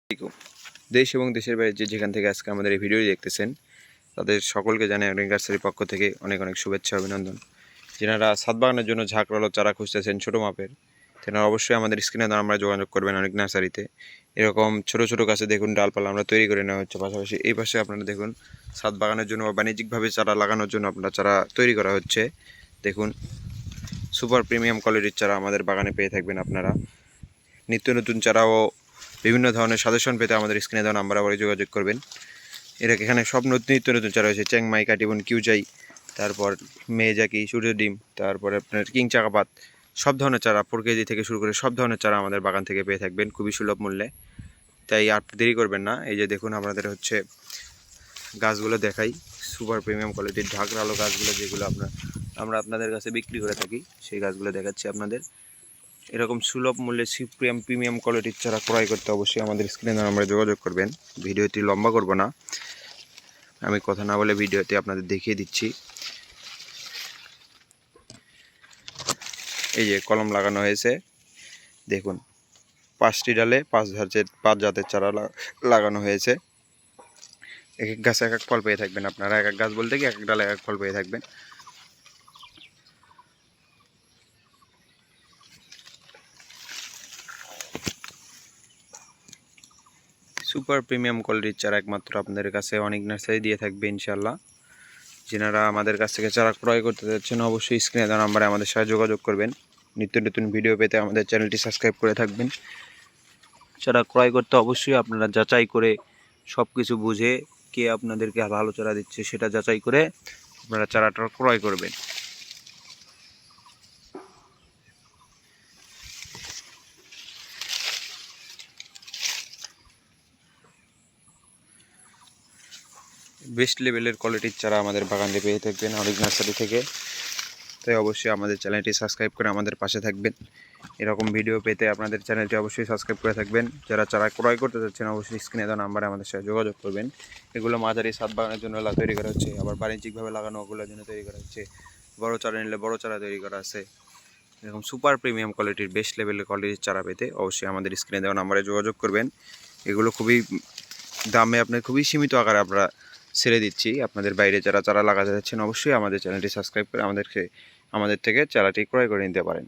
আলাইকুম। দেশ এবং দেশের বাইরে যেখান থেকে আজকে আমাদের এই ভিডিওটি দেখতেছেন তাদের সকলকে জানাই অনেক নার্সারির পক্ষ থেকে অনেক অনেক শুভেচ্ছা অভিনন্দন। যারা ছাদ বাগানের জন্য ঝাঁকড়ালো চারা খুঁজতেছেন ছোটো মাপের, তেনারা অবশ্যই আমাদের স্ক্রিনে আমরা যোগাযোগ করবেন অনেক নার্সারিতে। এরকম ছোটো ছোটো গাছে দেখুন ডালপালা আমরা তৈরি করে নেওয়া হচ্ছে। পাশাপাশি এই পাশে আপনারা দেখুন ছাদ বাগানের জন্য বা বাণিজ্যিকভাবে চারা লাগানোর জন্য আপনারা চারা তৈরি করা হচ্ছে। দেখুন সুপার প্রিমিয়াম কোয়ালিটির চারা আমাদের বাগানে পেয়ে থাকবেন আপনারা। নিত্য নতুন চারা ও বিভিন্ন ধরনের সাজেশন পেতে আমাদের স্ক্রিনে দেওয়া নাম্বার আবার যোগাযোগ করবেন। এখানে সব নিত্য নতুন চারা রয়েছে, চ্যাংমাই, কাটিবন, কিউজাই, তারপর মেজাকি, সূর্য ডিম, তারপরে আপনার কিং চাকাপাত, সব ধরনের চারা 4 কেজি থেকে শুরু করে সব ধরনের চারা আমাদের বাগান থেকে পেয়ে থাকবেন খুবই সুলভ মূল্যে। তাই আর দেরি করবেন না। এই যে দেখুন আপনাদের হচ্ছে গাছগুলো দেখাই, সুপার প্রিমিয়াম কোয়ালিটির ঢাকরালো গাছগুলো যেগুলো আমরা আপনাদের কাছে বিক্রি করে থাকি সেই গাছগুলো দেখাচ্ছি আপনাদের। এরকম সুলভ মূল্যে প্রিমিয়াম কোয়ালিটির চারা ক্রয় করতে অবশ্যই আমাদের স্ক্রিনে নাম্বারে যোগাযোগ করবেন। ভিডিওটি লম্বা করব না, আমি কথা না বলে ভিডিওতে আপনাদের দেখিয়ে দিচ্ছি। এই যে কলম লাগানো হয়েছে, দেখুন 5টি ডালে 5 জাতের চারা লাগানো হয়েছে। এক এক গাছে এক এক ফল পেয়ে থাকবেন আপনারা। এক এক গাছ বলতে কি এক এক ডালে এক এক ফল পেয়ে থাকবেন। সুপার প্রিমিয়াম কোয়ালিটির চারা একমাত্র আপনাদের কাছে অনেক নার্সারি দিয়ে থাকবে ইনশাল্লাহ। যারা আমাদের কাছ থেকে চারা ক্রয় করতে যাচ্ছেন অবশ্যই স্ক্রিনে দেওয়া নাম্বারে আমাদের সাথে যোগাযোগ করবেন। নিত্য নতুন ভিডিও পেতে আমাদের চ্যানেলটি সাবস্ক্রাইব করে থাকবেন। চারা ক্রয় করতে অবশ্যই আপনারা যাচাই করে সব কিছু বুঝে কে আপনাদেরকে ভালো চারা দিচ্ছে সেটা যাচাই করে আপনারা চারাটা ক্রয় করবেন। বেস্ট লেভেলের কোয়ালিটির চারা আমাদের বাগানে পেয়ে থাকবেন অনেক নার্সারি থেকে। তাই অবশ্যই আমাদের চ্যানেলটি সাবস্ক্রাইব করে আমাদের পাশে থাকবেন। এরকম ভিডিও পেতে আপনাদের চ্যানেলটি অবশ্যই সাবস্ক্রাইব করে থাকবেন। যারা চারা ক্রয় করতে যাচ্ছেন অবশ্যই স্ক্রিনে দেওয়া নাম্বারে আমাদের সাথে যোগাযোগ করবেন। এগুলো মাঝারি ছাদ বাগানের জন্য তৈরি করা হচ্ছে, আবার বাণিজ্যিকভাবে লাগানো ওগুলোর জন্য তৈরি করা হচ্ছে। বড় চারা নিলে বড় চারা তৈরি করা আছে। এরকম সুপার প্রিমিয়াম কোয়ালিটির বেস্ট লেভেলের কোয়ালিটির চারা পেতে অবশ্যই আমাদের স্ক্রিনে দেওয়া নাম্বারে যোগাযোগ করবেন। এগুলো খুবই দামে আপনার খুবই সীমিত আকারে আমরা ছেড়ে দিচ্ছি। আপনাদের বাইরে যারা চারা লাগাতে যাচ্ছেন অবশ্যই আমাদের চ্যানেলটি সাবস্ক্রাইব করে আমাদের থেকে চারাটি ক্রয় করে নিতে পারেন।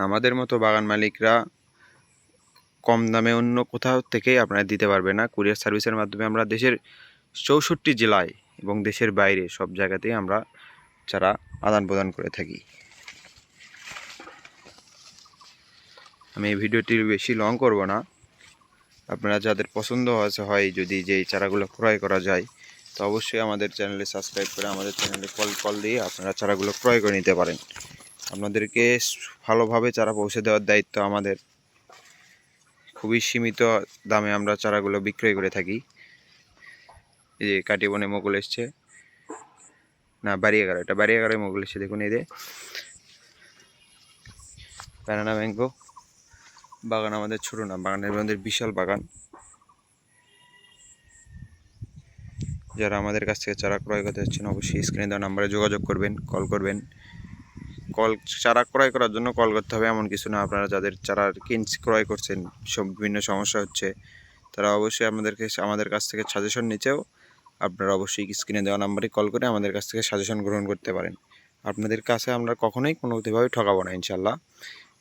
আমাদের মতো বাগান মালিকরা কম দামে অন্য কোথাও থেকেই আপনারা দিতে পারবে না। কুরিয়ার সার্ভিসের মাধ্যমে আমরা দেশের 64 জেলায় এবং দেশের বাইরে সব জায়গাতেই আমরা চারা আদান প্রদান করে থাকি। আমি এই ভিডিওটি বেশি লং করব না। আপনারা যাদের পছন্দ হয় যদি যেই চারাগুলো ক্রয় করা যায় তো অবশ্যই আমাদের চ্যানেলে সাবস্ক্রাইব করে আমাদের চ্যানেলে কল দিয়ে আপনারা চারাগুলো ক্রয় করে নিতে পারেন। আপনাদেরকে ভালোভাবে চারা পৌঁছে দেওয়ার দায়িত্ব আমাদের। খুবই সীমিত দামে আমরা চারাগুলো বিক্রয় করে থাকি। এই যে কাটিবনে মুকুল এসছে, না বাড়িয়াগাড়া, এটা বাড়িয়াগাড়ায় মুকুল এসছে। দেখুন এই যে ব্যানানা ম্যাঙ্গো বাগান আমাদের ছোট না, বাগানের মধ্যে বিশাল বাগান। যারা আমাদের কাছ থেকে চারা ক্রয় করতে যাচ্ছেন অবশ্যই স্ক্রিনে দেওয়া নাম্বারে যোগাযোগ করবেন, কল করবেন। চারা ক্রয় করার জন্য কল করতে হবে এমন কিছু না। আপনারা যাদের চারা ক্রয় করছেন বিভিন্ন সমস্যা হচ্ছে তারা অবশ্যই আমাদের কাছ থেকে সাজেশন নিচেও আপনারা অবশ্যই স্ক্রিনে দেওয়া নাম্বারে কল করে আমাদের কাছ থেকে সাজেশন গ্রহণ করতে পারেন। আপনাদের কাছে আমরা কখনোই কোনোভাবে ঠকাবো না ইনশাল্লাহ।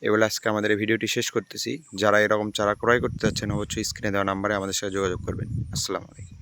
এবার আজকে আমাদের এই ভিডিওটি শেষ করতেছি। যারা এরকম চারা ক্রয় করতে যাচ্ছেন অবশ্যই স্ক্রিনে দেওয়া নাম্বারে আমাদের সাথে যোগাযোগ করবেন। আসসালামু আলাইকুম।